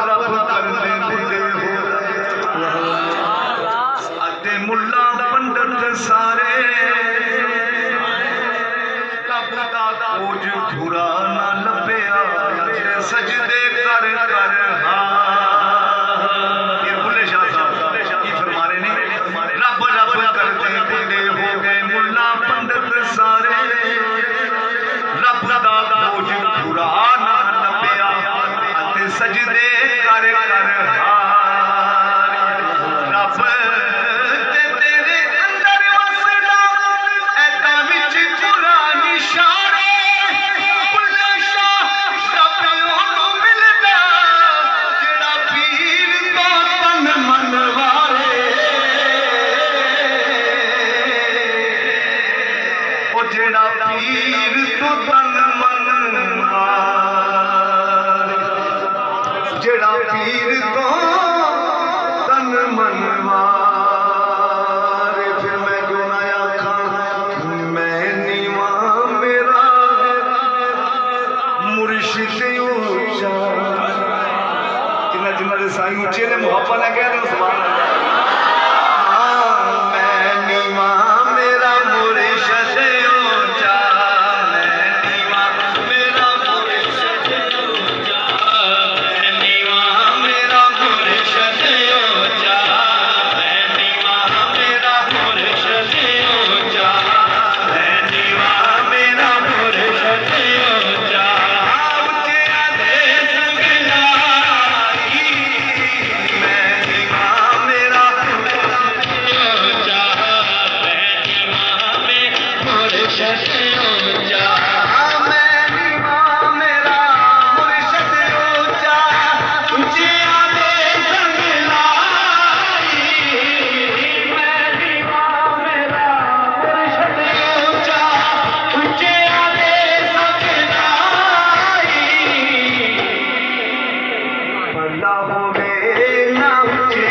रब करदे बुढ़े हो अते मुल्ला पंडित सारे रब दा खोज खुरा ना लभया सजदे कर कर ये बुल्ले शाह साहब की फरमा रहे ने रब रब करदे बुढ़े हो गए मुल्ला पंडित सारे रब दा खोज खुरा ना लभया अते सजदे कर कर रब ते तेरे अंदर वसदा ऐता विच कुरान इशारे बुल्ले शाह रब ओनू मिलदा जेड़ा पीर तो तन मन वाले ओ जेड़ा पीर तो तन मन वाले जेड़ा पीर तो तन मन वाले फिर मैं क्यों ना आखा मैं नीवा मेरा मुर्शिद ऊंचा जिन्ना जिन्ना दे साईं ऊंचे ने मुहब्बत ने कह दो सुभान अल्लाह मैं नीवा मेरा मुर्शिद ऊंचा मैं नीवा मेरा मुर्शिद ऊंचा मैं नीवा मेरा मुर्शिद ऊंचा मैं नीवा मेरा मुर्शिद ऊंचा मैं नीवा मेरा मुर्शिद ऊंचा ऊंचे आदेश गिलाई मैं नीवा मेरा मुर्शिद ऊंचा मैं नीवा मेरा मुर्शिद ऊंचा मैं नीवा मेरा मुर्शिद ऊंचा ऊंचे आदेश गिलाई मैं नीवा मेरा मुर्शिद ऊंचा ऊंचे आदेश गिलाई भला होवे ना ऊंचे